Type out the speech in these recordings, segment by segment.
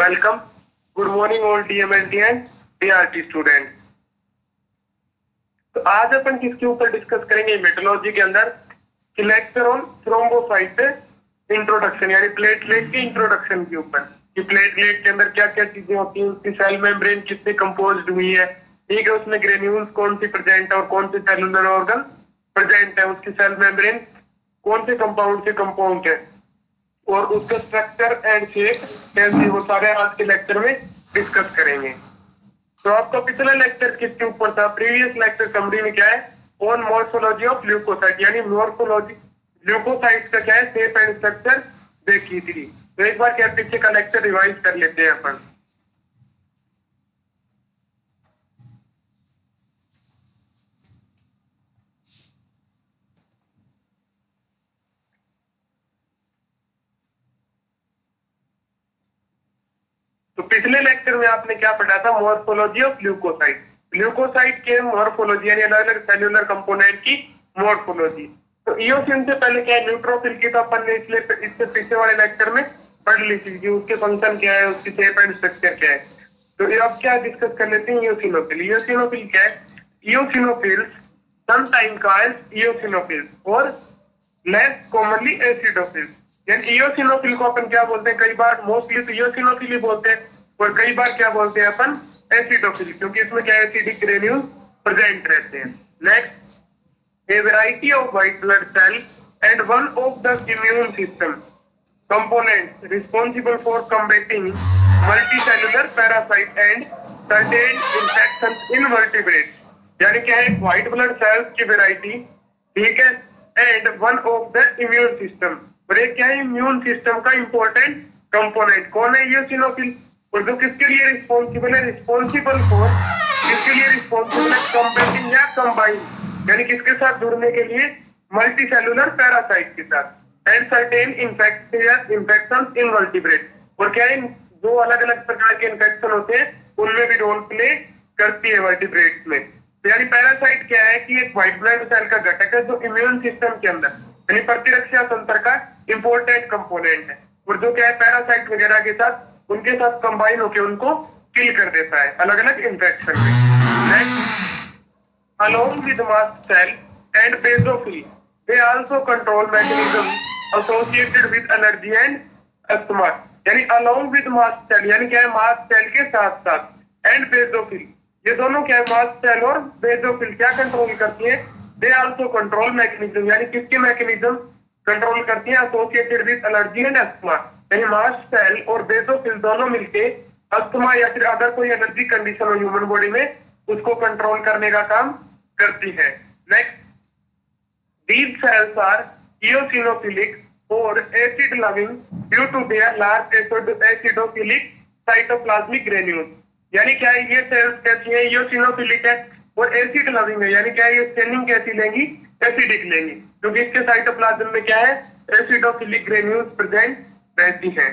Welcome. Good morning all TMNT and DRT student. तो आज अपन किसके ऊपर डिस्कस करेंगे मेटोलॉजी के अंदर कि लेक्चर ऑन थ्रोम्बोसाइट इंट्रोडक्शन यानी प्लेटलेट के इंट्रोडक्शन के ऊपर कि प्लेटलेट के अंदर क्या क्या चीजें होती हैं, उसकी सेल मेम्ब्रेन कितनी कंपोज्ड हुई है, ठीक है, उसमें ग्रेन्यूल्स कौन सी प्रेजेंट है और कौन से सेलुलर ऑर्गन प्रेजेंट है, उसकी सेल मेम्ब्रेन कौन से कंपाउंड से कंपाउंड है और उसका स्ट्रक्चर एंड शेप कैसी, वो सारे आज के लेक्चर में डिस्कस करेंगे। तो आपका पिछला लेक्चर किसके ऊपर था? प्रीवियस लेक्चर समरी में क्या है, ऑन मॉर्फोलॉजी ऑफ ल्यूकोसाइट यानी मॉर्फोलॉजी ल्यूकोसाइट का क्या है शेप एंड स्ट्रक्चर देखी थी। तो एक बार क्या पीछे का लेक्चर रिवाइज कर लेते हैं अपन। तो पिछले लेक्चर में आपने क्या पढ़ा था? मॉर्फोलॉजी ऑफ ल्यूकोसाइट, ल्यूकोसाइट के मॉर्फोलॉजी यानी अलग अलग सेल्यूलर कंपोनेंट की मॉर्फोलॉजी। तो इओसिन से पहले क्या है, न्यूट्रोफिल की तो अपन ने इससे पिछले वाले लेक्चर में पढ़ ली थी कि उसके फंक्शन क्या है, उसकी शेप एंड स्ट्रक्चर क्या है। तो ये अब क्या डिस्कस कर लेते हैं, इओसिनोफिल। इओसिनोफिल क्या है? इओसिनोफिल्स समटाइम कॉल्ड इओसिनोफिल्स और लेस कॉमनली एसिडोफिल्स। यानी इओसिनोफिल को अपन क्या बोलते हैं, कई बार मोस्टली तो इओसिनोफिल ही बोलते हैं और कई बार क्या बोलते हैं अपन, एसिडोफिल, क्योंकि इसमें क्या एसिडिक ग्रेन्यूल प्रेजेंट रहते हैं। Next, a variety of white blood cells and one of the immune system components responsible for combating multicellular parasite and certain infections in vertebrates। यानी क्या है, व्हाइट ब्लड सेल्स की variety, ठीक है, and one of the immune system, और एक क्या है इम्यून सिस्टम का इंपॉर्टेंट कंपोनेंट। कौन है? इओसिनोफिल। और जो किसके लिए रिस्पॉन्सिबल है? रिस्पॉन्सिबल फॉर, किसके लिए रिस्पॉन्सिबल है? कंबाइनिंग या कंबाइन यानी किसके साथ जुड़ने के लिए? मल्टी सेलुलर पैरासाइट के साथ and certain infection in vertebrate. और क्या है, दो अलग अलग प्रकार के इन्फेक्शन होते हैं उनमें भी रोल प्ले करती है वर्टिब्रेट में। तो यानी पैरासाइट क्या है कि एक व्हाइट ब्लड सेल का घटक है जो इम्यून सिस्टम के अंदर यानी प्रतिरक्षा तंत्र का इंपॉर्टेंट कंपोनेंट है और जो क्या है पैरासाइट वगैरह के साथ उनके साथ कंबाइन होकर उनको किल कर देता है अलग अलग इन्फेक्शन में। Next, along with mast cell and basophil, they also control mechanism associated with allergy and asthma। यानी along with mast cell यानी क्या है, mast cell के साथ साथ and basophil, ये दोनों क्या है, mast cell और basophil क्या कंट्रोल करती है? they also control mechanism यानी किसके मैकेनिज्म कंट्रोल करती है? associated with allergy and asthma। यानी mast cell और basophil दोनों मिलके अस्थमा या फिर अगर कोई एलर्जी कंडीशन हो ह्यूमन बॉडी में उसको कंट्रोल करने का काम करती है। Next, these cells are eosinophilic और acid loving due to their large acidophilic cytoplasmic granules। यानी क्या है, ये सेल्स कैसी है? eosinophilic है और एसिड लविंग है। यानी क्या है, ये स्टेनिंग कैसी लेंगी? एसिडिक लेंगी, क्योंकि इसके साइटोप्लाज्म में क्या है, एसिडोफिलिक ग्रेन्यूल्स प्रेजेंट रहती हैं।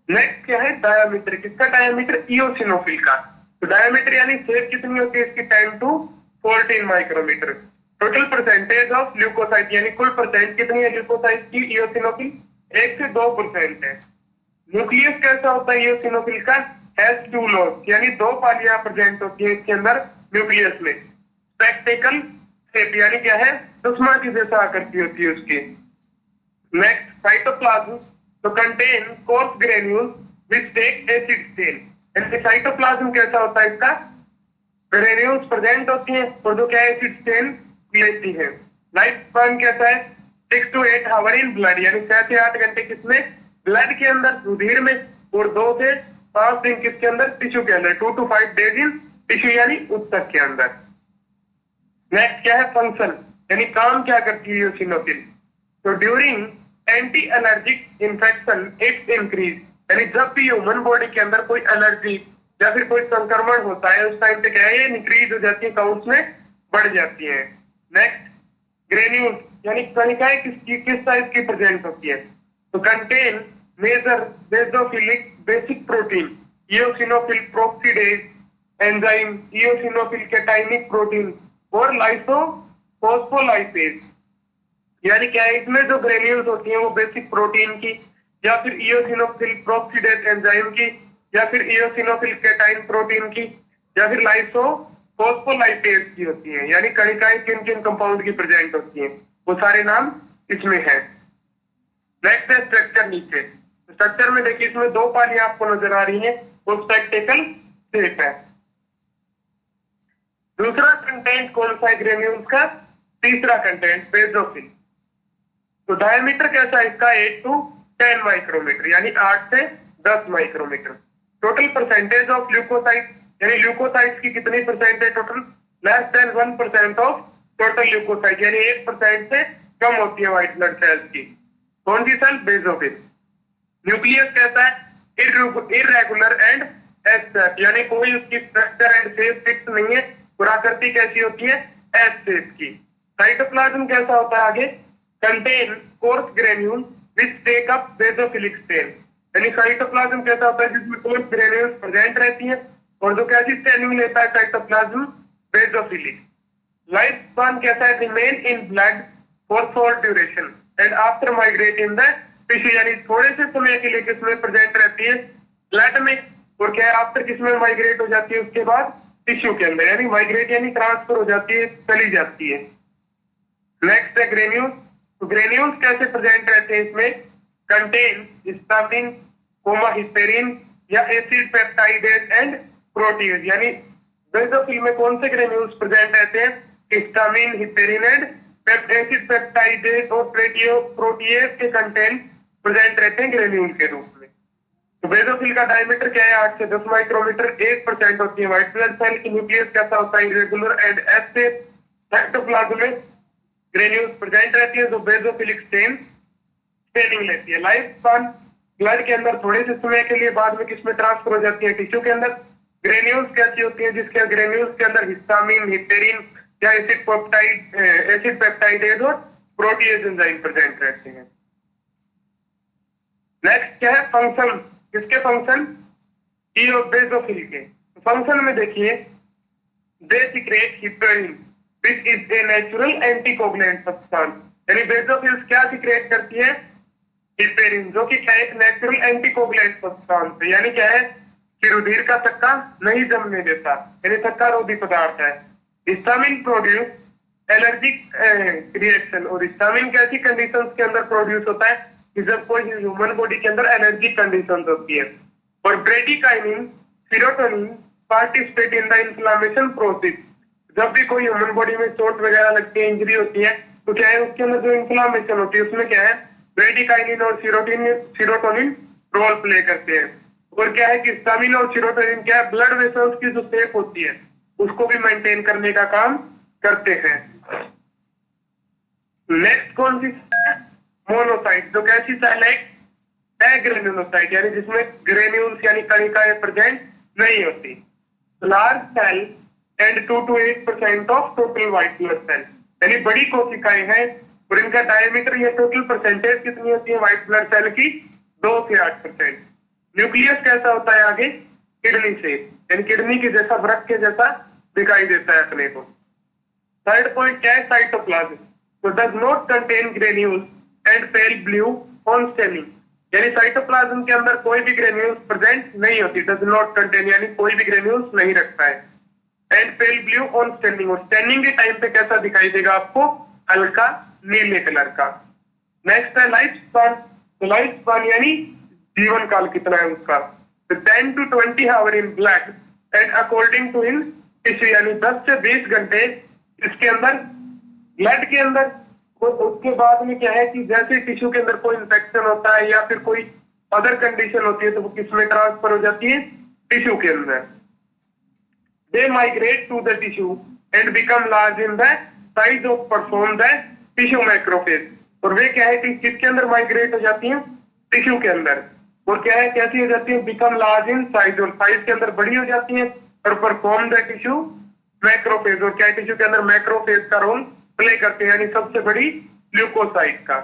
नेक्स्ट क्या है, डायामीटर। किसका डायामीटर? इओसिनोफिल का। तो डायामीटर यानी शेप कितनी होती है इसकी? 10 to 14 micrometre. Total percentage of leucocyte यानी कुल परसेंट कितनी है ल्यूकोसाइट की? इओसिनोफिल 1 से 2% है। न्यूक्लियस कैसा होता है इओसिनोफिल का? हैज 2 लॉब्स यानी 2 पालियां प्रेजेंट होती है इसके अंदर न्यूक्लियस में। स्पेक्टिकल शेप यानी क्या है, चश्मा की जैसा आकृति होती है उसकी। नेक्स्ट, साइटोप्लाज्म तो contain coarse granule which take acid stain. Cytoplasm कैसा होता है इसका? ग्रेन्यूल्स प्रेजेंट होती हैं और जो क्या है एसिड स्टेन लेती है। लाइफ स्पैन कैसा है? 6 to 8 आवर इन ब्लड यानी 6 से 8 घंटे किसमें? ब्लड के अंदर, रुधिर में, और 2 से 5 दिन किसके अंदर? टिश्यू के अंदर। 2 to 5 days इन टिश्यू यानी ऊतक के अंदर। नेक्स्ट क्या है, फंक्शन यानी काम क्या करती है इओसिनोफिल? तो during anti allergic infection it's increase यानी जब भी ह्यूमन बॉडी के अंदर कोई एलर्जी या फिर कोई संक्रमण होता है उस टाइम पे क्या है, ये इंक्रीज हो जाती है, काउंट्स में बढ़ जाती है। नेक्स्ट, ग्रेन्यूल यानी कणिकाएं किस साइज की प्रेजेंट होती है? तो contain major basophilic basic protein, eosinophil peroxidase enzyme, eosinophil cationic protein और लाइसोफोस्फोलाइपेज। यानी क्या है, इसमें जो ग्रेन्यूल्स होती हैं वो बेसिक प्रोटीन की, या फिर इयोसिनोफिल प्रोक्सीडेज एंजाइम की, या फिर इयोसिनोफिल कैटाइन प्रोटीन की, या फिर लाइसो फोस्फोलाइपेज की होती है। यानी कणिकाएं किन किन कंपाउंड की प्रेजेंट होती हैं, वो सारे नाम इसमें है। नेक्स्ट है स्ट्रक्चर। नीचे स्ट्रक्चर में देखिए इसमें दो पालियां आपको नजर आ रही हैं, वो स्पेक्टिकल शेप है। दूसरा कंटेंट कौन सा है ग्रेन्यूल्स का? तीसरा कंटेंट बेसोफिल। तो डायमीटर कैसा है इसका? 8 to 10 माइक्रोमीटर, यानी 8 से 10 micrometer. Total percentage of leucocyte, यानी ल्यूकोसाइट्स की कितनी परसेंट है total? Less than 1% of total leucocyte, यानी 1% से कम होती है व्हाइट ब्लड सेल्स की। कौन सी सेल? बेसोफिल। न्यूक्लियस कैसा है? इरेगुलर एंड एस, यानी कोई उसकी स्ट्रक्चर एंड शेप फिक्स नहीं है। पुराकृति कैसी होती है? एस शेप की। साइटोप्लाज्म कैसा होता है आगे? Contain coarse granule which take up basophilic stain, यानी साइटोप्लाज्म कैसा होता है? जिसमें कोर्स ग्रेन्यूल्स प्रेजेंट रहती है और जो कैसी स्टेनिंग लेता है साइटोप्लाज्म? बेसोफिलिक। लाइफ स्पान कैसा है? Remain in blood for short duration and after migrate in the tissue, यानी थोड़े से समय के लिए किसमें प्रेजेंट रहती है? ब्लड में। और क्या है? आफ्टर किसमें माइग्रेट हो जाती है? उसके बाद टिश्यू के अंदर, यानी माइग्रेट यानी ट्रांसफर हो जाती है, चली जाती है। नेक्स्ट है ग्रेन्यूल्स। तो ग्रेन्यूल्स कैसे प्रेजेंट रहते हैं इसमें? कंटेन हिस्टामिन, हिस्टेरिन या एसिड पेप्टाइडेज एंड प्रोटीज, यानी बेसोफिल में कौन से ग्रेन्यूल्स प्रेजेंट रहते हैं? हिस्टामिन, हिस्टेरिन एंड एसिड पेप्टाइडेज और प्रोटीएज के कंटेंट प्रेजेंट रहते हैं ग्रेन्यूल के रूप में। तो बेसोफिल का डायमीटर क्या है? 8 से 10 माइक्रोमीटर। 1% होती है व्हाइट ब्लड सेल की। न्यूक्लियस कैसा होता है? Irregular and S shape. Cytoplasm में ग्रेन्यूल्स प्रेजेंट रहती है जो बेसोफिलिक स्टेनिंग लेती है। लाइफ स्पान ब्लड के अंदर थोड़े से समय के लिए, बाद में किसमें ट्रांसफर हो जाती है? टिश्यू के अंदर। ग्रेन्यूल्स कैसी होती है? जिसके ग्रेन्यूल्स के अंदर हिस्टामिन, हिस्टेरिन या एसिड पेप्टाइडेज और प्रोटीएज एंजाइम प्रेजेंट रहते हैं। नेक्स्ट क्या है? फंक्शन। किसके फंक्शन? बेसोफिल के फंक्शन में देखिए, they secrete histamine which is a natural anticoagulant substance, यानी बेसोफिल्स क्या सिक्रेट करती है? हिस्टेरिन, जो कि क्या है? एक नेचुरल एंटीकोगुलेंट सब्सटेंस है। यानी क्या है? कि रुधिर का थक्का नहीं जमने देता, यानी थक्का रोधी पदार्थ है। हिस्टामिन प्रोड्यूस एलर्जिक रिएक्शन, और हिस्टामिन कैसी कंडीशंस के अंदर प्रोड्यूस होता है? कि जब कोई ह्यूमन बॉडी के अंदर एलर्जिक कंडीशंस होती है। और bradykinin, serotonin participate in the inflammation process, जब भी कोई ह्यूमन बॉडी में चोट वगैरह लगती है, इंजरी होती है, तो क्या है? उसके अंदर जो इन्फ्लेमेशन होती है उसमें क्या है? ब्रेडिकाइनिन और सीरोटोनिन रोल प्ले करते हैं। और क्या है कि हिस्टामिन और सीरोटोनिन क्या है? ब्लड वेसल्स की जो शेप होती है उसको भी मेंटेन करने का काम करते हैं। नेक्स्ट कौन सी? मोनोसाइट। जो कैसी सेल है? एग्रेन्युलोसाइट, यानी जिसमें ग्रेन्यूल्स यानी कणिकाएं प्रेजेंट नहीं होती। Large cell and 2 to 8% of total white blood cell, यानी बड़ी कोशिकाएं हैं और इनका डायमीटर या टोटल परसेंटेज कितनी होती है व्हाइट ब्लड सेल की? 2 से 8%। न्यूक्लियस कैसा होता है आगे? किडनी से, यानी किडनी के जैसा, वृक्क के जैसा दिखाई देता है अपने को। थर्ड पॉइंट क्या है? साइटोप्लाज्म। तो does not contain granules and pale blue on staining, यानी साइटोप्लाज्म के अंदर कोई भी ग्रेन्यूल्स प्रेजेंट नहीं होती। डज नॉट कंटेन यानी कोई भी ग्रेन्यूल्स नहीं रखता है। And pale blue on staining, और स्टेनिंग के टाइम पे कैसा दिखाई देगा आपको? हल्का नीले कलर का। नेक्स्ट है लाइफ स्पान। तो लाइफ स्पान यानी जीवन काल कितना है उसका? तो 10 to 20 hour in blood and according to in tissue, यानी 10 से 20 घंटे इसके अंदर, ब्लड के अंदर। तो उसके बाद में क्या है कि जैसे टिश्यू के अंदर कोई इंफेक्शन होता है या फिर कोई अदर कंडीशन होती है तो वो किसमें ट्रांसफर हो जाती है? टिश्यू के अंदर। They migrate to the tissue and become large in the size of perform the tissue macrophage, और वे क्या है कि किसके अंदर माइग्रेट हो जाती हैं? टिश्यू के अंदर। और क्या है? कैसी हो जाती है? बिकम लार्ज इन साइज, और साइज के अंदर बड़ी हो जाती है और परफॉर्म द टिश्यू मैक्रोफेज, और क्या टिश्यू के अंदर मैक्रोफेज का रोल प्ले करते हैं, यानी सबसे बड़ी ल्यूकोसाइट का।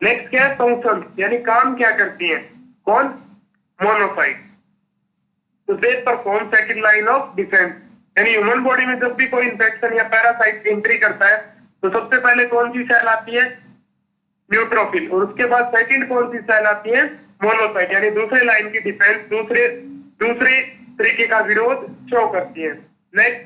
नेक्स्ट क्या है? फंक्शन, यानी काम क्या करती है? कौन? मोनोसाइट। तो they perform second line of defence, यानी ह्यूमन बॉडी में जब भी कोई इंफेक्शन या पैरासाइट एंट्री करता है तो सबसे पहले कौन सी सेल आती है? न्यूट्रोफिल। और उसके बाद सेकंड कौन सी सेल आती है? मोनोसाइट, यानी दूसरे लाइन की डिफेंस, दूसरे दूसरे तरीके का विरोध शो करती है। Next,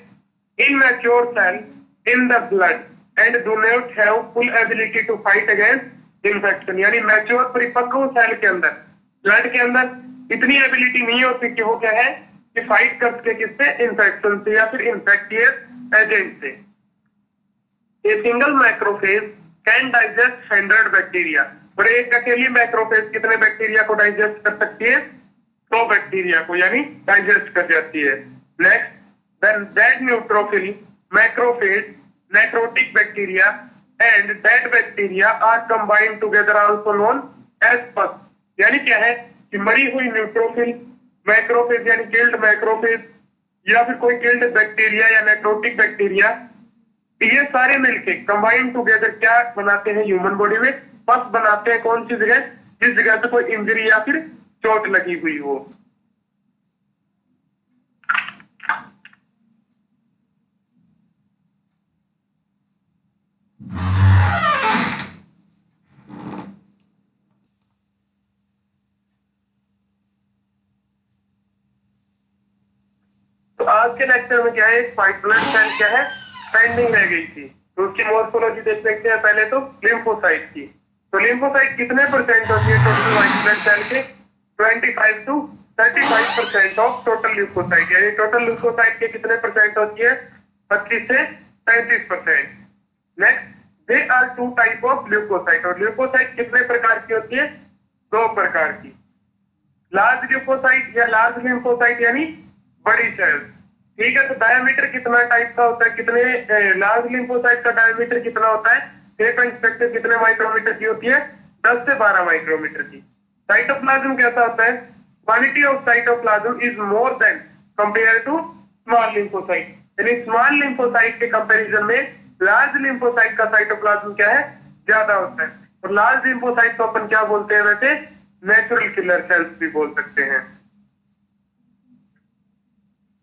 immature cell in the blood and do not have full ability to fight against infection, यानी मैच्योर परिपक्व सेल के अंदर, ब्लड के अंदर इतनी एबिलिटी नहीं होती कि वो क्या है कि फाइट कर सके किससे? इन्फेक्शन से या फिर इन्फेक्टियस एजेंट से। A single macrophage can digest 100 bacteria, और एक अकेली मैक्रोफेज कितने बैक्टीरिया को डाइजेस्ट कर सकती है? 100 बैक्टीरिया को, यानी डाइजेस्ट कर जाती है। Next, then that neutrophil, macrophage, necrotic bacteria and that bacteria are combined together also known as pus, यानी क्या है कि मरी हुई न्यूट्रोफिल, मैक्रोफेज यानी किल्ड मैक्रोफेज, या फिर कोई किल्ड बैक्टीरिया या नेक्रोटिक बैक्टीरिया, ये सारे मिलके कंबाइन टुगेदर क्या बनाते हैं? ह्यूमन बॉडी में पस बनाते हैं। कौन सी जगह? जिस जगह पे कोई इंजरी या फिर चोट लगी हुई हो। तो आज के लेक्चर में क्या है, व्हाइट ब्लड सेल क्या है पेंडिंग रह गई थी, तो उसकी मॉर्फोलॉजी देख लेते हैं। पहले तो लिम्फोसाइट की। तो लिम्फोसाइट कितने परसेंट होती है टोटल व्हाइट ब्लड सेल के? 25 to 35% ऑफ टोटल ल्यूकोसाइट, यानी टोटल ल्यूकोसाइट के कितने परसेंट होती है? 25 से 35%। Next, they are two type of leucocyte, और ल्यूकोसाइट कितने प्रकार की होती है? 2 प्रकार की, लार्ज ल्यूकोसाइट या लार्ज लिम्फोसाइट, यानी बड़ी सेल्स। ठीक है, तो डायमीटर कितना टाइप का होता है? कितने लार्ज लिम्फोसाइट का डायमीटर कितना होता है? टेप इंस्पेक्टर कितने माइक्रोमीटर की होती है? 10 से 12 माइक्रोमीटर की। साइटोप्लाज्म कैसा होता है? Quantity of cytoplasm is more than compare to small lymphocyte, यानी स्मॉल लिम्फोसाइट के कंपैरिजन में लार्ज लिम्फोसाइट का साइटोप्लाज्म क्या है? ज्यादा होता है। और लार्ज लिम्फोसाइट को अपन क्या बोलते हैं वैसे? नेचुरल किलर सेल्स भी बोल सकते हैं।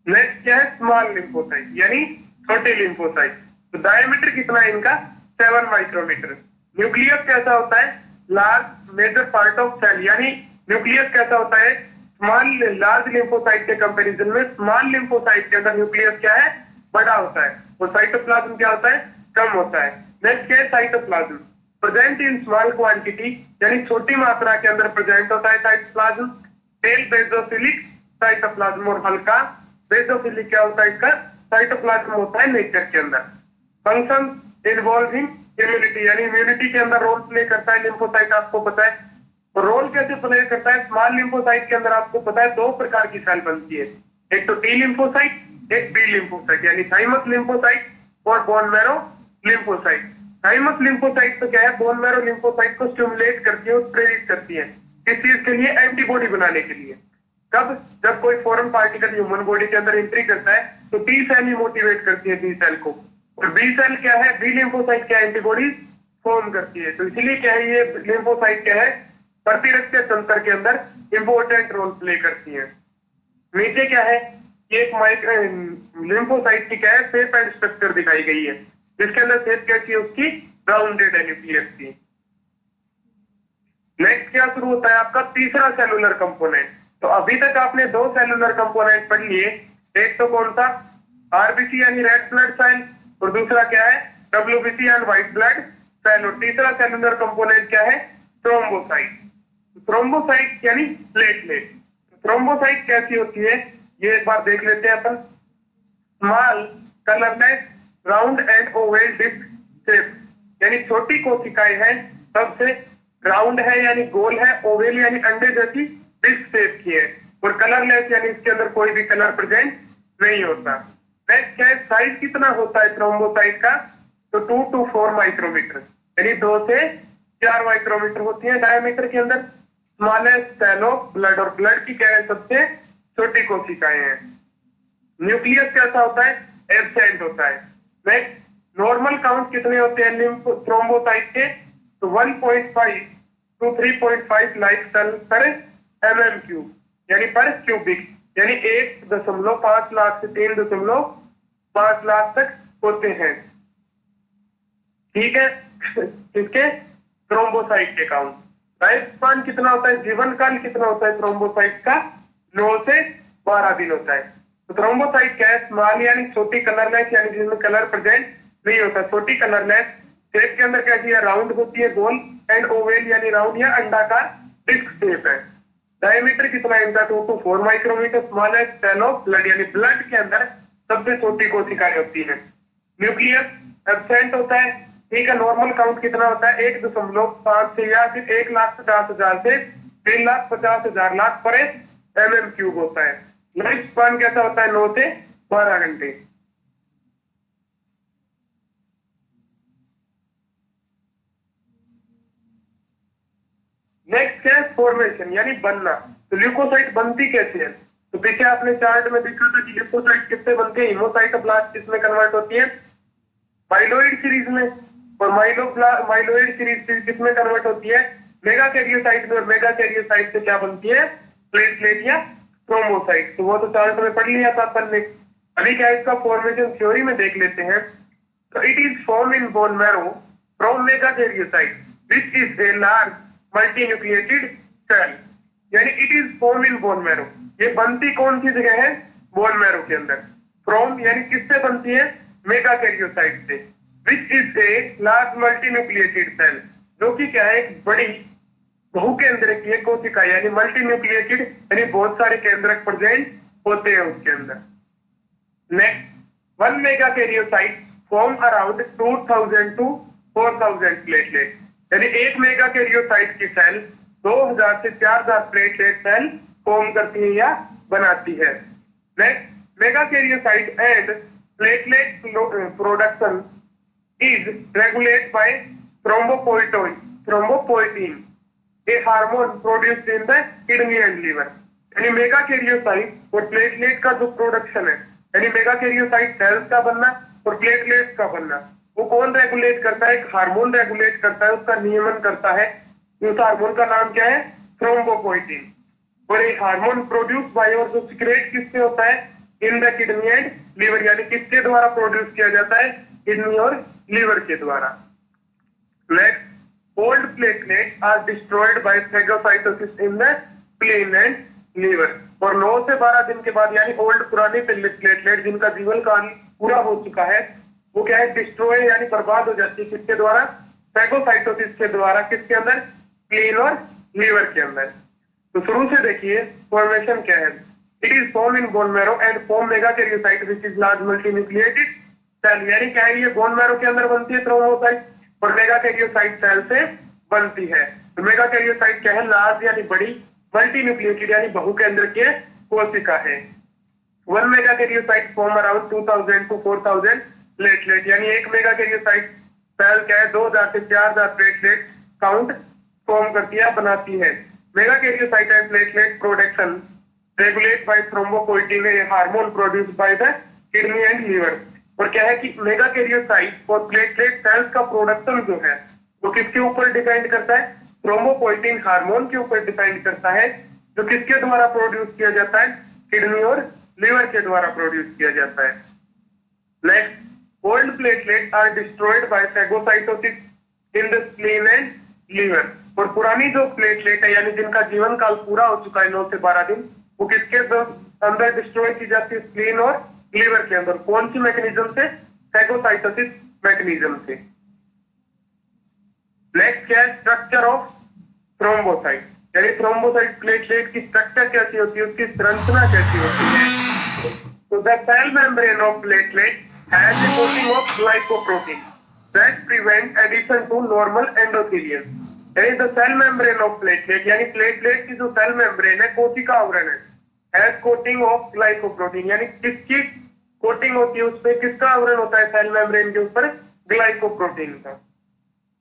नेक्स्ट क्या है? स्मॉल लिम्फोसाइट, यानी छोटे लिम्फोसाइट। तो डायमीटर कितना है इनका? 7 माइक्रोमीटर। न्यूक्लियस कैसा होता है? Large major part of cell, यानी न्यूक्लियस कैसा होता है? स्मॉल लार्ज लिम्फोसाइट के कंपैरिजन में स्मॉल लिम्फोसाइट के अंदर न्यूक्लियस क्या है? बड़ा होता है। और साइटोप्लाज्म क्या होता है? कम होता है। नेक्स्ट क्या है? Cytoplasm present in small quantity, यानी छोटी मात्रा के अंदर प्रेजेंट होता है साइटोप्लाज्म। टेल बेसोफिलिक साइटोप्लाज्म, और हल्का बेसोफिलिक क्या होता है इसका? साइटोप्लाज्म होता है नेचर के अंदर। फंक्शन इन्वॉल्विंग इम्यूनिटी, यानी इम्यूनिटी के अंदर रोल प्ले करता है लिम्फोसाइट, आपको पता है। और रोल कैसे प्ले करता है? स्मॉल लिम्फोसाइट के अंदर आपको पता है 2 प्रकार की सेल बनती है, एक तो टी लिम्फोसाइट, एक बी लिम्फोसाइट, यानी थाइमस लिम्फोसाइट और bone marrow lymphocyte. Thymus lymphocyte तो क्या है? बोन मैरो लिम्फोसाइट को स्टिमुलेट करती है, प्रेरित करती है, किस चीज के लिए? एंटीबॉडी बनाने के लिए। कब? जब कोई फॉरेन पार्टिकल ह्यूमन बॉडी के अंदर एंट्री करता है तो टी सेल ही मोटिवेट करती है बी सेल को। और बी सेल क्या है? बी लिम्फोसाइट क्या एंटीबॉडी फॉर्म करती है। तो इसीलिए क्या है, ये लिम्फोसाइट क्या है? प्रतिरक्षा तंत्र के अंदर इंपॉर्टेंट रोल प्ले करती है। नीचे क्या है? एक लिम्फोसाइट की क्या है? शेप एंड स्ट्रक्चर दिखाई गई है, जिसके अंदर शेप कैसी है उसकी? राउंडेड है न्यूक्लियस की। नेक्स्ट क्या शुरू होता है आपका? तीसरा सेलुलर कंपोनेंट। तो अभी तक आपने 2 सेलुलर कंपोनेंट पढ़ लिए। एक तो कौन सा? आरबीसी यानी रेड ब्लड सेल, और दूसरा क्या है? डब्ल्यूबीसी यानी व्हाइट ब्लड सेल। और तीसरा सेलुलर कंपोनेंट क्या है? थ्रोम्बोसाइट। थ्रोम्बोसाइट यानी प्लेटलेट। थ्रोम्बोसाइट कैसी होती है ये एक बार देख लेते हैं अपन। Small colourless round and oval disc shape, यानी छोटी कोशिकाएं हैं, सबसे राउंड है यानी गोल है, ओवल यानी अंडे जैसी डिस्क शेप की है, और कलरलेस यानी इसके अंदर कोई भी कलर प्रेजेंट नहीं होता। नेक्स्ट है साइज कितना होता है थ्रोम्बोसाइट का? तो 2 to 4 माइक्रोमीटर, यानी 2 से 4 माइक्रोमीटर होती है डायमीटर के अंदर। स्मॉलेस्ट सेल ऑफ ब्लड, और ब्लड की क्या है? सबसे छोटी कोशिकाएं हैं। न्यूक्लियस कैसा होता है? एब्सेंट होता है। नेक्स्ट, नॉर्मल काउंट कितने होते हैं थ्रोम्बोसाइट के? तो 1.5 to 3.5 लाइक सेल पर mm क्यूब, यानी पर क्यूबिक, यानी 1.5 लाख से 3.5 लाख तक होते हैं। ठीक है, किसके? थ्रोम्बोसाइट के काउंट। लाइफ स्पान कितना होता है, जीवन काल कितना होता है थ्रोम्बोसाइट का, 9 से 12 दिन होता है। तो थ्रोम्बोसाइट क्या है, स्मॉल यानी छोटी, कलरलेस यानी जिसमें कलर प्रेजेंट नहीं होता, छोटी कलरलेस, शेप के अंदर कैसी है, राउंड होती है, गोल, एंड ओवेल यानी राउंड या अंडाकार डिस्क शेप है। डायमीटर कितना है इनका, 2 to 4 micrometer. Smallest cell of blood यानी ब्लड के अंदर सबसे छोटी कोशिकाएं होती है। न्यूक्लियस एब्सेंट होता है, ठीक है। नॉर्मल काउंट कितना होता है, 1.5 से या फिर 1,50,000 से 3,50,000 लाख पर mm³ होता है। लाइफ स्पान कैसा होता है, 9 से 12 घंटे। नेक्स्ट है फॉर्मेशन यानी बनना। तो ल्यूकोसाइट बनती कैसे है, तो पीछे आपने चार्ट में देखा था कि ल्यूकोसाइट किससे बनती है, हीमोसाइटोब्लास्ट किसमें कन्वर्ट होती है, माइलोइड सीरीज में। और माइलोइड सीरीज किसमें कन्वर्ट होती है, मेगा कैरियोसाइट में। और मेगा कैरियोसाइट से क्या बनती है, प्लेटलेट या थ्रोम्बोसाइट। तो वो तो चार्ट में पढ़ लिया था अपन ने। अभी क्या इसका फॉर्मेशन थ्योरी में देख लेते हैं। तो it is form in bone marrow from megakaryocyte which is a large multinucleated cell, यानी it is form in bone marrow. ये बनती कौन सी जगह है, बोन मैरो के अंदर। फ्रॉम यानी किससे बनती है, मेगा कैरियोसाइट से। Which is a large multinucleated cell, जो कि क्या है, एक बड़ी बहुकेंद्रक की कोशिका, यानी मल्टीन्यूक्लिएटेड यानी बहुत सारे केंद्रक प्रेजेंट होते हैं उसके अंदर। Next, 1 mega karyocyte form around 2000 to 4000 platelet, यानी 1 मेगा कैरियोसाइट की सेल 2000 से 4000 प्लेटलेट सेल फॉर्म करती है या बनाती है। Next, megakaryocyte and platelet production is regulate by thrombopoietin, a hormone produced in the kidney and liver. यानी megakaryocyte और प्लेटलेट का जो प्रोडक्शन है, यानी मेगा कैरियोसाइट सेल्स का बनना और प्लेटलेट्स का बनना, वो कौन रेगुलेट करता है, एक हार्मोन रेगुलेट करता है, उसका नियमन करता है। उस हार्मोन का नाम क्या है, थ्रोम्बोपोइटीन। और एक हार्मोन प्रोड्यूस बाय, और जो सीक्रेट किससे होता है, in the kidney and liver, यानी किसके द्वारा प्रोड्यूस किया जाता है, किडनी और लीवर के द्वारा। Next, old platelets are destroyed by phagocytosis in the spleen and liver। और 9 से 12 दिन के बाद, यानी ओल्ड पुरानी प्लेटलेट जिनका जीवन काल पूरा हो चुका है, वो क्या है, डिस्ट्रॉय यानी बर्बाद हो जाती है, किसके द्वारा, फैगोसाइटोसिस के द्वारा। किसके अंदर, स्प्लीन और लीवर के अंदर। तो शुरू से देखिए फॉर्मेशन क्या है। It is form in bone marrow and form megakaryocyte which is large multinucleated cell, यानी क्या है, ये बोन मैरो के अंदर बनती है थ्रोम्बोसाइट, और मेगा कैरियोसाइट सेल से बनती है। तो मेगा कैरियोसाइट क्या है, लार्ज यानी बड़ी, मल्टीन्यूक्लिएटेड यानी बहुकेंद्रकीय कोशिका है। 1 mega karyocyte form around 2000 to 4000 platelet, यानी 1 मेगा कैरियोसाइट सेल क्या है, 2000 से 4000 प्लेटलेट काउंट फॉर्म करती है, बनाती है। Megakaryocyte and platelet production regulate by thrombopoietin, a hormone produced by the kidney and liver. और क्या है कि मेगा कैरियोसाइट और प्लेटलेट सेल्स का प्रोडक्शन जो है वो किसके ऊपर डिपेंड करता है, थ्रोम्बोपोइटीन हार्मोन के ऊपर डिपेंड करता है, जो किसके द्वारा प्रोड्यूस किया जाता है, किडनी और लीवर के द्वारा प्रोड्यूस किया जाता है। Next, old platelet are destroyed by phagocytosis in the spleen and liver. और पुरानी जो प्लेटलेट है, यानी जिनका जीवन काल पूरा हो चुका है 9 से 12 दिन, वो किसके अंदर डिस्ट्रॉय की जाती है, स्प्लीन और लीवर के अंदर। कौन सी मैकेनिज्म से, फैगोसाइटोसिस मैकेनिज्म से। नेक्स्ट क्या है, स्ट्रक्चर ऑफ थ्रोम्बोसाइट, यानी थ्रोम्बोसाइट प्लेटलेट की स्ट्रक्चर कैसी होती है, उसकी संरचना कैसी होती है। तो the cell membrane of platelet has a coating of glycoprotein that prevent addition to normal endothelium. यानी the cell membrane of platelet, यानी प्लेटलेट की जो सेल मेम्ब्रेन है, कोशिका आवरण है, हैज कोटिंग ऑफ ग्लाइकोप्रोटीन, यानी किसकी कोटिंग होती है, उस पर किसका आवरण होता है सेल मेम्ब्रेन के ऊपर, ग्लाइकोप्रोटीन का।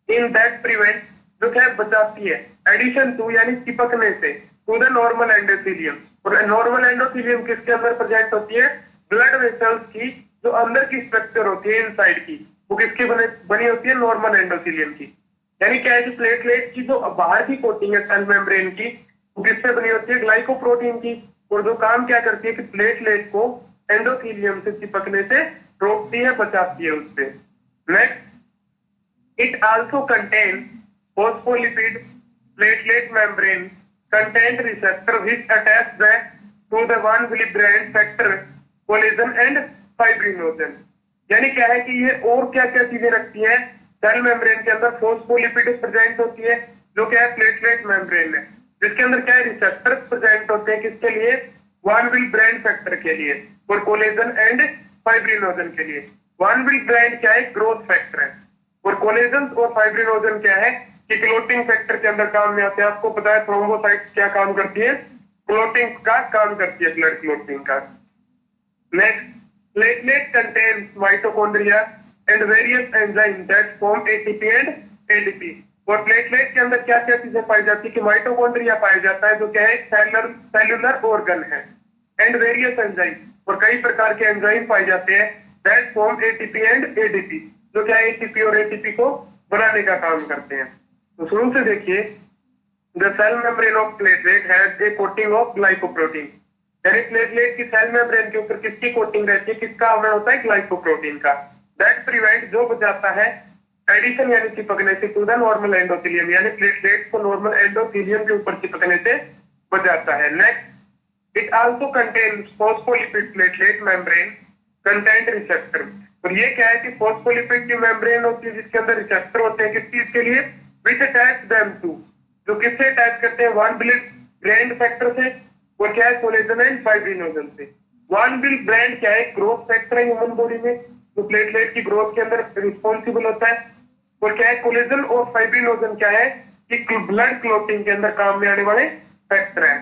इन दैट प्रिवेंट, जो क्या बचाती है, एडिशन टू यानी चिपकने से, टू द नॉर्मल एंडोथेलियम। और नॉर्मल एंडोथेलियम किसके अंदर प्रेजेंट होती है, ब्लड वेसल्स की जो अंदर की स्ट्रक्चर होती है इनसाइड की, वो किसकी बनी होती है, नॉर्मल एंडोथेलियम की। यानी क्या है कि प्लेटलेट की जो बाहर की कोटिंग है सेल मेम्ब्रेन की, वो किससे बनी होती है, ग्लाइकोप्रोटीन की। और जो काम क्या करती है कि प्लेटलेट को एंडोथेलियम से चिपकने से रोकती है, बचाती है उससे। Next, it also contain phospholipid platelet membrane contained receptor which attach back to the one Willebrand factor, collagen and fibrinogen। यानी क्या है कि ये और क्या क्या चीजें रखती हैं सेल मेम्ब्रेन के अंदर। फोस्फोलिपिड प्रेजेंट होती है जो क्या है प्लेटलेट मेम्ब्रेन है, जिसके अंदर क्या है रिसेप्टर प्रेजेंट होते हैं किसके लिए, वन Willebrand फैक्टर के लिए, और कोलेजन एंड फाइब्रिनोजन के लिए। वन Willebrand क्या है ग्रोथ फैक्टर है, और कोलेजन और फाइब्रिनोजन क्या है कि क्लोटिंग फैक्टर के अंदर काम में आते हैं। आपको पता है थ्रोम्बोसाइट्स क्या काम करती है, क्लोटिंग का काम करती है, ब्लड क्लोटिंग का। Next, platelet contains mitochondria and various enzyme that form ATP and ADP. और प्लेटलेट के अंदर क्या क्या चीजें पाई जाती है कि माइटोकॉन्ड्रिया पाया जाता है जो क्या है सेलुलर ऑर्गन है, एंड वेरियस एंजाइम, और कई प्रकार के एंजाइम पाए जाते हैं that form ATP and ADP, जो क्या एटीपी और एटीपी को बनाने का काम करते हैं। तो शुरू से देखिए, the cell membrane of platelet has a coating of glycoprotein. यानी प्लेटलेट की सेल मेम्ब्रेन के ऊपर किसकी कोटिंग रहती है, किसका आवरण होता है, ग्लाइकोप्रोटीन का। दैट प्रिवेंट, जो बचाता है एडिशन यानी चिपकने से टू द नॉर्मल एंडोथेलियम, यानी प्लेटलेट को नॉर्मल एंडोथेलियम के ऊपर चिपकने से बचाता है। Next, it also contains phospholipid platelet membrane content receptor. और ये क्या है कि फॉस्फोलिपिड की मेम्ब्रेन होती है जिसके अंदर रिसेप्टर होते हैं किस चीज के लिए, विच अटैच देम टू, जो किससे अटैच करते हैं, वन Willebrand फैक्टर से, और क्या है कोलेजन एंड फाइब्रिनोजन से। वन Willebrand क्या है ग्रोथ फैक्टर है ह्यूमन बॉडी में, जो प्लेटलेट की ग्रोथ के अंदर रिस्पॉन्सिबल होता है, और क्या है कोलेजन और फाइब्रिनोजन क्या है कि ब्लड क्लोटिंग के अंदर काम में आने वाले फैक्टर है।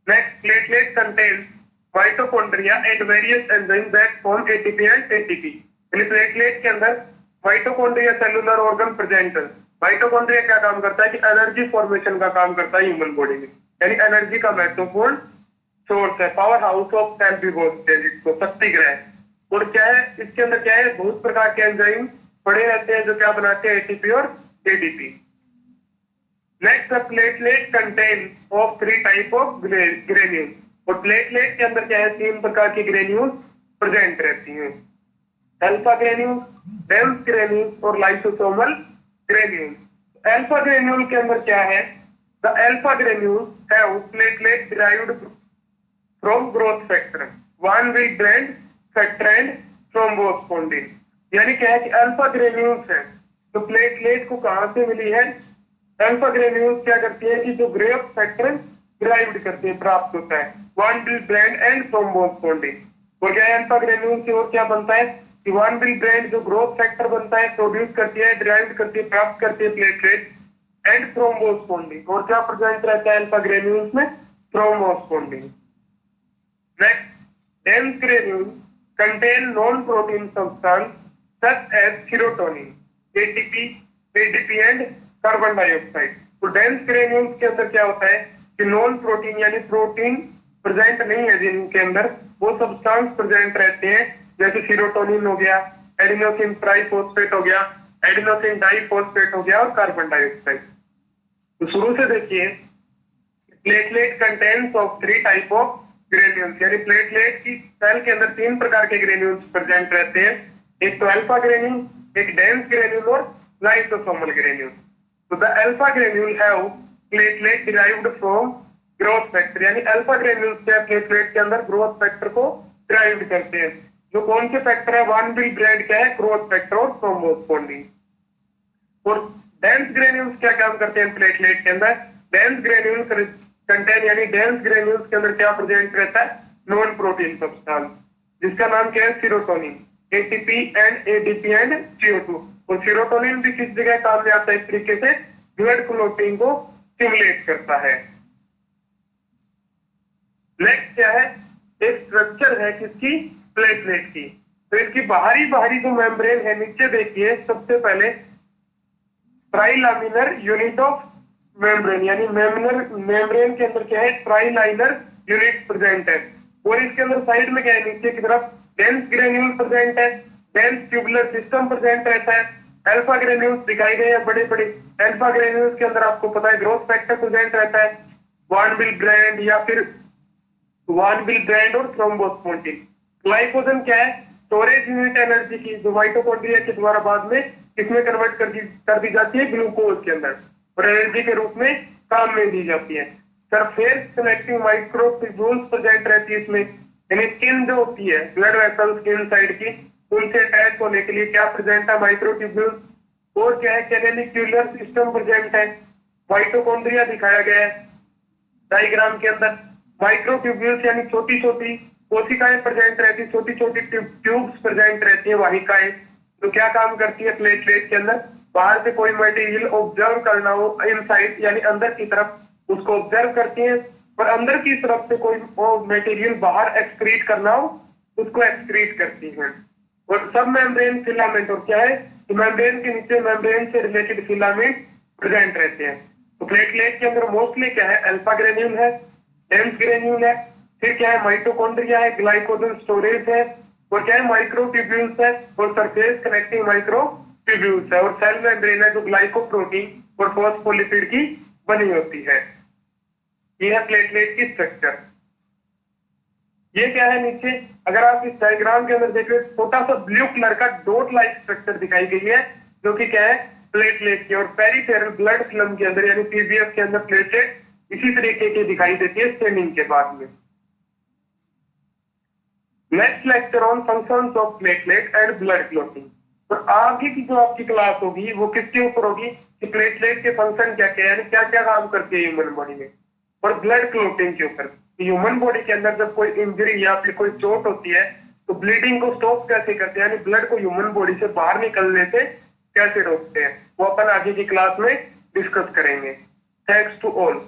Next, platelet contains mitochondria and various enzyme that form ATP and ATP. यानी प्लेटलेट के अंदर माइटोकॉन्ड्रिया सेलुलर ऑर्गन प्रेजेंट है। माइटोकॉन्ड्रिया क्या काम करता है कि एनर्जी फॉर्मेशन का काम करता है ह्यूमन बॉडी में, यानी एनर्जी का महत्वपूर्ण सोर्स है, पावर हाउस ऑफ सेल भी बोलते हैं जिसको, शक्ति ग्रह। और क्या है इसके अंदर क्या है बहुत प्रकार के एंजाइम पड़े रहते हैं जो क्या बनाते हैं एटीपी और ADP. Next, platelet contain of three type of granule. और प्लेटलेट के अंदर क्या है तीन प्रकार की ग्रेन्यूल प्रेजेंट रहती हैं, अल्फा ग्रेन्यूल, डेंस ग्रेन्यूल और लाइसोसोमल ग्रेन्यूल। अल्फा ग्रेन्यूल के अंदर क्या है, the alpha granule have platelet derived from growth factor, von Willebrand factor and thrombospondin. यानी क्या है कि अल्फा ग्रेन्यूल्स है तो प्लेटलेट को कहां से मिली है, अल्फा ग्रेन्यूल्स क्या करती है कि जो ग्रोथ फैक्टर डिराइव्ड करते हैं, प्राप्त होता है, वन Willebrand एंड थ्रोम्बोस्पोंडिन। और क्या है अल्फा ग्रेन्यूल से और क्या बनता है कि वन Willebrand जो ग्रोथ फैक्टर बनता है, प्रोड्यूस करती है, डिराइव्ड करती है, प्राप्त करती है प्लेटलेट एंड थ्रोम्बोस्पोंडिन। और क्या प्रेजेंट रहता है अल्फा ग्रेन्यूल्स में, thrombospondin. Next, dense granule contain non protein substance such as serotonin, ATP, ADP and carbon dioxide. तो डेंस ग्रेन्यूल्स के अंदर क्या होता है कि नॉन प्रोटीन यानी प्रोटीन प्रेजेंट नहीं है जिनके अंदर, वो सब्सटेंस प्रेजेंट रहते हैं, जैसे सीरोटोनिन हो गया, एडिनोसिन ट्राइफॉस्फेट हो गया, एडिनोसिन डाइफॉस्फेट हो गया, और कार्बन डाइऑक्साइड। तो शुरू से देखिए, platelet contains of three type of granules, यानी प्लेटलेट की सेल के अंदर तीन प्रकार के ग्रेन्यूल्स प्रेजेंट रहते हैं, एक तो अल्फा ग्रेन्यूल, एक डेंस ग्रेन्यूल और लाइसोसोमल ग्रेन्यूल। तो the alpha granule have platelet derived from growth factor, यानी अल्फा ग्रेन्यूल्स क्या प्लेटलेट के अंदर ग्रोथ फैक्टर को डिराइव्ड करते हैं, जो कौन से फैक्टर है, वन Willebrand क्या है ग्रोथ फैक्टर और थ्रोम्बोस्पोंडिन। और डेंस ग्रेन्यूल्स क्या काम करते हैं प्लेटलेट के अंदर, डेंस ग्रेन्यूल कंटेन, यानी डेंस ग्रेन्यूल्स के अंदर क्या प्रेजेंट रहता है, नॉन प्रोटीन सब्सटेंस, जिसका नाम क्या है serotonin, ATP and ADP and CO2। और सीरोटोनिन भी किस जगह काम में आता है, इस तरीके से ब्लड क्लोटिंग को स्टिमुलेट करता है। नेक्स्ट क्या है, एक स्ट्रक्चर है किसकी, प्लेटलेट की। तो इसकी बाहरी जो मेम्ब्रेन है, नीचे देखिए सबसे पहले ट्राइलामिनर यूनिट ऑफ मेम्ब्रेन, यानी मेम्ब्रेन के अंदर क्या है ट्राइलाइनर यूनिट प्रेजेंट है। और इसके अंदर साइड में क्या है, नीचे की तरफ डेंस ग्रेन्यूल प्रेजेंट है, डेंस ट्यूबुलर सिस्टम प्रेजेंट रहता है, अल्फा ग्रेन्यूल्स दिखाई गए हैं बड़े बड़े। अल्फा ग्रेन्यूल्स के अंदर आपको पता है ग्रोथ फैक्टर प्रेजेंट रहता है, वन Willebrand या फिर वन Willebrand और थ्रोम्बोस्पोंडिन। ग्लाइकोजन क्या है, स्टोरेज यूनिट एनर्जी की, जो माइटोकॉन्ड्रिया के द्वारा बाद में किसमें कन्वर्ट कर दी जाती है, ग्लूकोज के अंदर, और एनर्जी के रूप में काम में दी जाती है। सरफेस कनेक्टिंग माइक्रोट्यूब्यूल्स प्रेजेंट रहती है इसमें, यानी स्किन जो होती है, ब्लड वेसल स्किन साइड की, उनसे अटैच होने के लिए क्या प्रेजेंट है, माइक्रोट्यूब्यूल्स। और क्या है, कैनेलिक्यूलर सिस्टम प्रेजेंट है, माइटोकॉन्ड्रिया दिखाया गया है डायग्राम के अंदर। माइक्रोट्यूब्यूल्स यानी छोटी छोटी कोशिकाएं प्रेजेंट रहती है, छोटी छोटी ट्यूब्स प्रेजेंट रहती है, वाहिकाएं, तो क्या काम करती है प्लेटलेट के अंदर, बाहर से कोई मटेरियल ऑब्जर्व करना हो इनसाइड यानी अंदर की तरफ, उसको ऑब्जर्व करती है, और अंदर की तरफ से कोई मटेरियल बाहर एक्सक्रीट करना हो उसको एक्सक्रीट करती है। और सब मेम्ब्रेन फिलामेंट, और क्या है, मेम्ब्रेन के नीचे मेम्ब्रेन से रिलेटेड फिलामेंट प्रेजेंट रहते हैं। तो प्लेटलेट के अंदर मोस्टली क्या है, अल्फा ग्रेन्यूल है, डेंस ग्रेन्यूल है, फिर क्या है, माइटोकॉन्ड्रिया है, ग्लाइकोजन स्टोरेज है, और क्या है, माइक्रोट्यूब्यूल्स है, और सरफेस कनेक्टिंग माइक्रोट्यूब्यूल्स है, और सेल मेम्ब्रेन है जो ग्लाइकोप्रोटीन और फॉस्फोलिपिड की बनी होती है। ये है प्लेटलेट की स्ट्रक्चर। ये क्या है नीचे, अगर आप इस डायग्राम के अंदर देखें, छोटा सा ब्लू कलर का डॉट लाइक स्ट्रक्चर दिखाई गई है, जो कि क्या है, प्लेटलेट की। और पेरिफेरल ब्लड फिल्म के अंदर यानी पीबीएफ के अंदर प्लेटलेट इसी तरीके की दिखाई देती है स्टेनिंग के बाद में। Next lecture on functions of platelet and blood clotting. तो आगे की जो आपकी क्लास होगी वो किसके ऊपर होगी, कि प्लेटलेट के फंक्शन क्या क्या है, यानी क्या क्या काम करती है ह्यूमन बॉडी में, और ब्लड क्लॉटिंग के ऊपर। ह्यूमन बॉडी के अंदर जब कोई इंजरी या फिर कोई चोट होती है तो ब्लीडिंग को स्टॉप कैसे करते हैं, यानी ब्लड को ह्यूमन बॉडी से बाहर निकलने से कैसे रोकते हैं, वो अपन आगे की क्लास में डिस्कस करेंगे। Thanks to all.